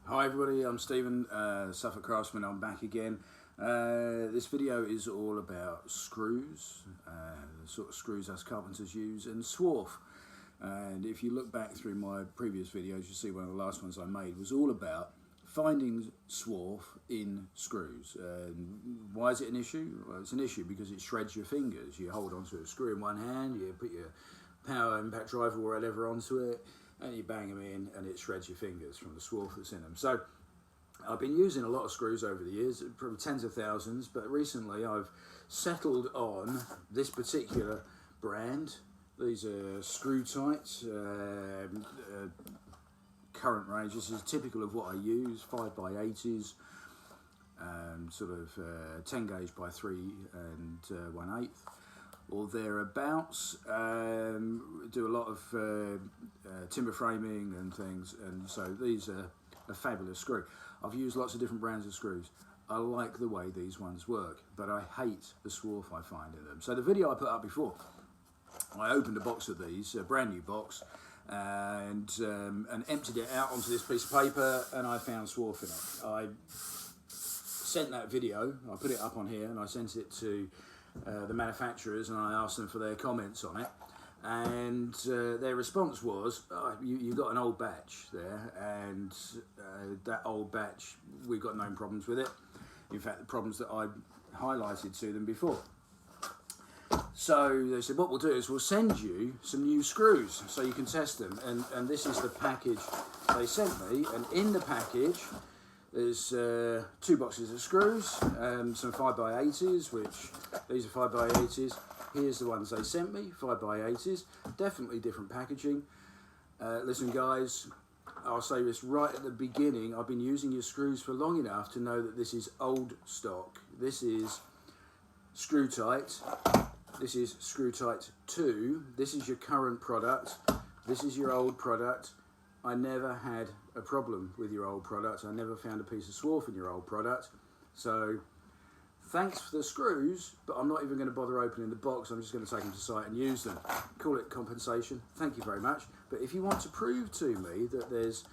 Hi everybody, I'm Stephen, Suffolk Craftsman. I'm back again. This video is all about screws, the sort of screws us carpenters use, and swarf. And if you look back through my previous videos, you see one of the last ones I made was all about finding swarf in screws. Why is it an issue? Well, it's an issue because it shreds your fingers. You hold onto a screw in one hand, you put your power impact drive or whatever onto it, and you bang them in and it shreds your fingers from the swarf that's in them. So I've been using a lot of screws over the years, probably tens of thousands, but recently I've settled on this particular brand. These are Screw Tite, current range. This is typical of what I use, 5x80s, sort of 10 gauge by 3 and 1/8. Or thereabouts. Do a lot of timber framing and things, and so these are a fabulous screw. I've used lots of different brands of screws. I like the way these ones work, but I hate the swarf I find in them. So the video I put up before, I opened a box of these, a brand new box, and emptied it out onto this piece of paper, and I found swarf in it. I sent that video, I put it up on here, and I sent it to the manufacturers, and I asked them for their comments on it, and their response was, oh, you got an old batch there, and that old batch, we've got no problems with it. In fact, the problems that I highlighted to them before. So they said, what we'll do is we'll send you some new screws so you can test them, and this is the package they sent me, and in the package there's 2 boxes of screws, some 5x80s, which these are 5x80s. Here's the ones they sent me, 5x80s. Definitely different packaging. Listen guys, I'll say this right at the beginning. I've been using your screws for long enough to know that this is old stock. This is Screw Tite. This is Screw Tite 2. This is your current product. This is your old product. I never had a problem with your old product. I never found a piece of swarf in your old product. So thanks for the screws, but I'm not even going to bother opening the box. I'm just going to take them to site and use them. Call it compensation. Thank you very much. But if you want to prove to me that there's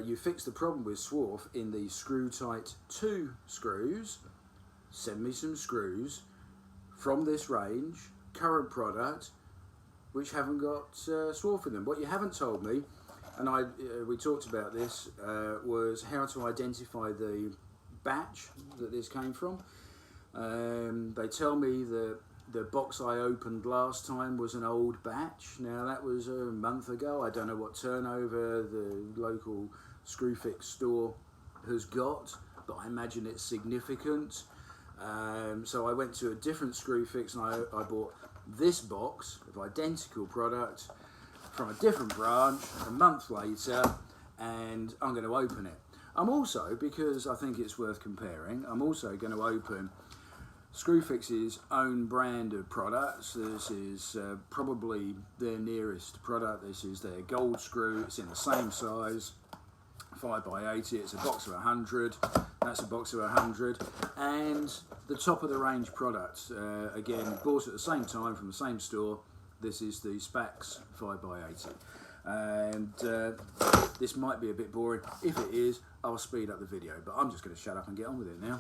you fixed the problem with swarf in the Screw Tite 2 screws, send me some screws from this range, current product, which haven't got swarf in them. What you haven't told me, and we talked about this, was how to identify the batch that this came from. They tell me that the box I opened last time was an old batch. Now that was a month ago. I don't know what turnover the local Screwfix store has got, but I imagine it's significant. So I went to a different Screwfix and I bought this box of identical product from a different branch a month later, and I'm going to open it. I'm also, because I think it's worth comparing, I'm also going to open Screwfix's own brand of products. This is probably their nearest product. This is their GoldScrew. It's in the same size, 5x80. It's a box of 100. That's a box of 100. And the top of the range product, again, bought at the same time from the same store. This is the Spax 5x80. And this might be a bit boring. If it is, I'll speed up the video, but I'm just going to shut up and get on with it now.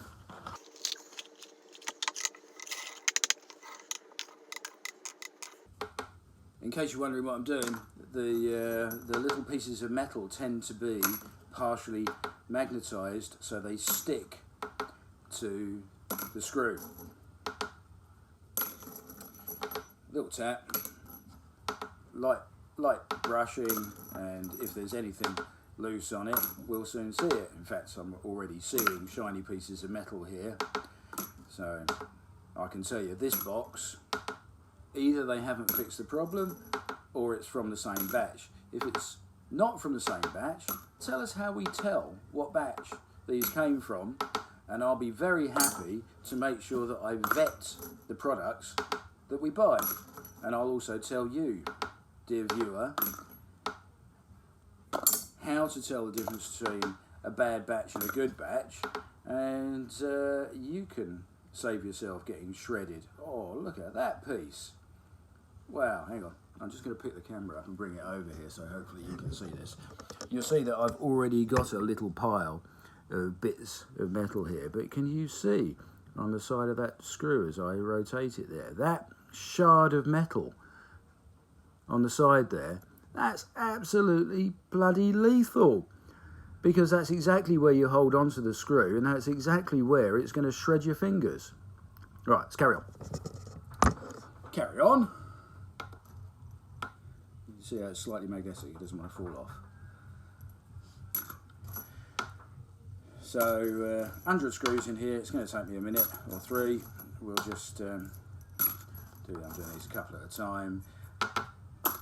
In case you're wondering what I'm doing, the little pieces of metal tend to be partially magnetised, so they stick to the screw. Little tap, light brushing, and if there's anything loose on it, we'll soon see it. In fact, I'm already seeing shiny pieces of metal here. So I can tell you this box, either they haven't fixed the problem or it's from the same batch. If it's not from the same batch, tell us how we tell what batch these came from, and I'll be very happy to make sure that I vet the products that we buy. And I'll also tell you, dear viewer, how to tell the difference between a bad batch and a good batch, and you can save yourself getting shredded. Oh, look at that piece. Wow, hang on, I'm just going to pick the camera up and bring it over here so hopefully you can see this. You'll see that I've already got a little pile of bits of metal here, but can you see on the side of that screw as I rotate it there, that shard of metal on the side there, that's absolutely bloody lethal, because that's exactly where you hold onto the screw, and that's exactly where it's going to shred your fingers. Right, let's carry on. Carry on. You can see how it's slightly magnetic, it doesn't want to fall off. So 100 screws in here, it's going to take me a minute or 3. We'll just I'm doing these a couple at a time.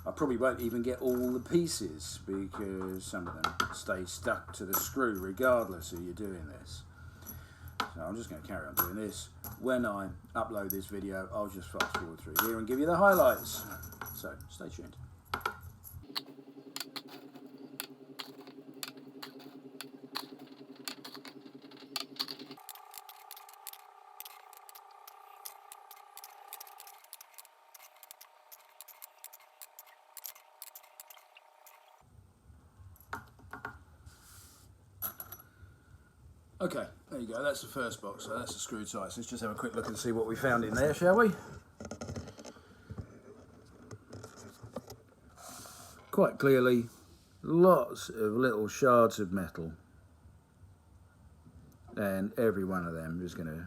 I probably won't even get all the pieces because some of them stay stuck to the screw regardless of you doing this. So I'm just going to carry on doing this. When I upload this video, I'll just fast forward through here and give you the highlights. So stay tuned. Okay, there you go, that's the first box, so that's the screw tight. So let's just have a quick look and see what we found in there, shall we? Quite clearly, lots of little shards of metal. And every one of them is going to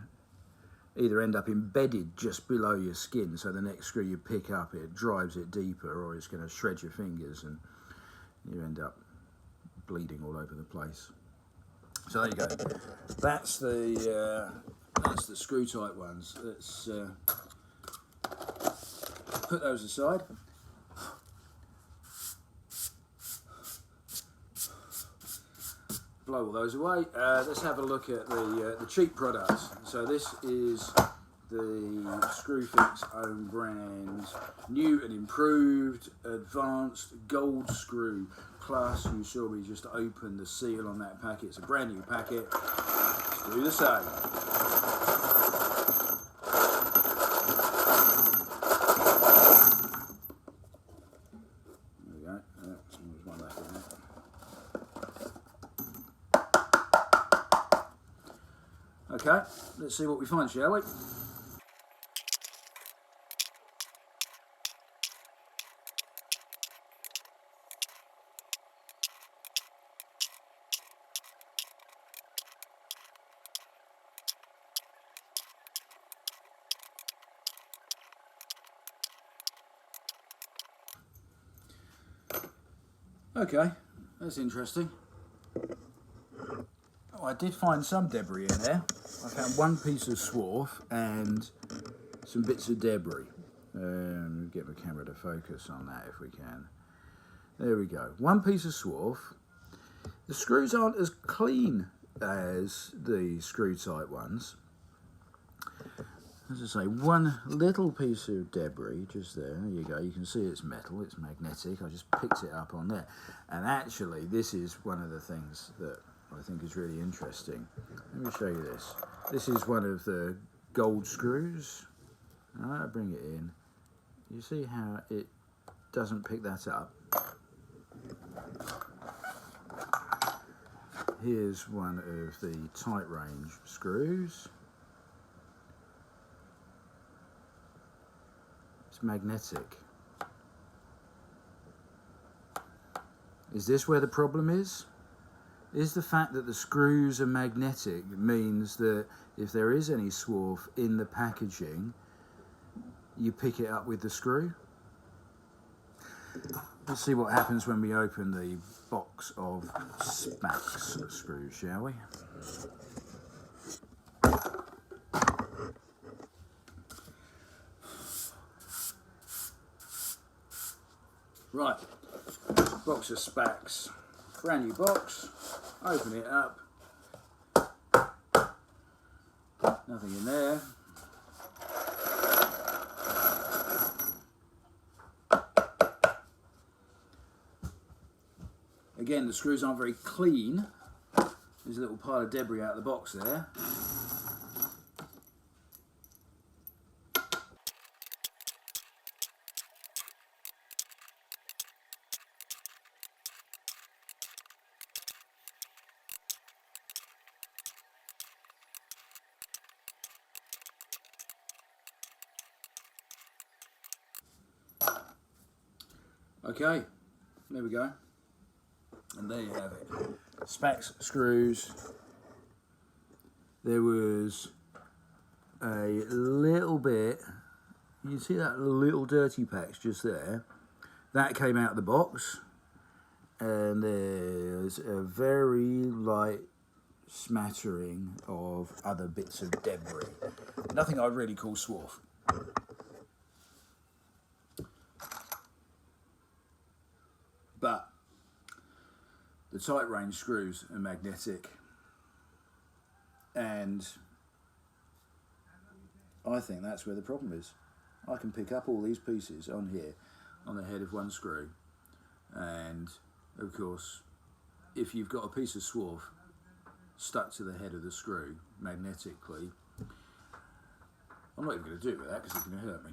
either end up embedded just below your skin, so the next screw you pick up, it drives it deeper, or it's going to shred your fingers and you end up bleeding all over the place. So there you go. That's the screw tight ones. Let's put those aside. Blow all those away. Let's have a look at the cheap products. So this is the Screwfix own brand, new and improved, advanced GoldScrew. Plus, you saw me just open the seal on that packet. It's a brand new packet. Let's do the same. There we go. There's one left in there. Okay, let's see what we find, shall we? Okay, that's interesting. Oh, I did find some debris in there. I found one piece of swarf and some bits of debris. Get the camera to focus on that if we can. There we go. One piece of swarf. The screws aren't as clean as the screw tight ones. As I say, one little piece of debris just there. There you go. You can see it's metal, it's magnetic. I just picked it up on there. And actually, this is one of the things that I think is really interesting. Let me show you this. This is one of the gold screws. I'll bring it in. You see how it doesn't pick that up? Here's one of the Tite Range screws. It's magnetic. Is this where the problem is? Is the fact that the screws are magnetic means that if there is any swarf in the packaging, you pick it up with the screw? Let's see what happens when we open the box of Spax screws, shall we? Right, box of Spax, brand new box, open it up, nothing in there. Again, the screws aren't very clean. There's a little pile of debris out of the box there. Okay, there we go. And there you have it. Spax screws. There was a little bit, you see that little dirty patch just there? That came out of the box. And there's a very light smattering of other bits of debris. Nothing I'd really call swarf. But the Tite Range screws are magnetic, and I think that's where the problem is. I can pick up all these pieces on here on the head of one screw, and of course if you've got a piece of swarf stuck to the head of the screw magnetically, I'm not even going to do it with that because it's going to hurt me.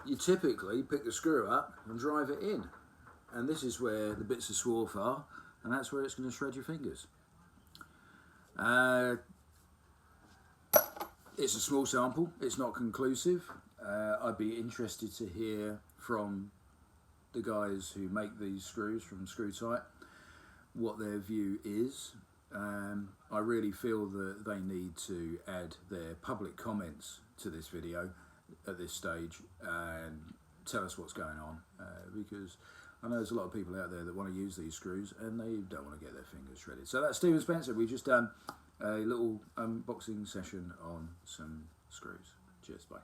You typically pick the screw up and drive it in, and this is where the bits of swarf are, and that's where it's going to shred your fingers. It's a small sample, it's not conclusive. I'd be interested to hear from the guys who make these screws from Screw-Tite what their view is. I really feel that they need to add their public comments to this video at this stage and tell us what's going on, because I know there's a lot of people out there that want to use these screws and they don't want to get their fingers shredded. So that's Stephen Spencer. We've just done a little unboxing session on some screws. Cheers, bye.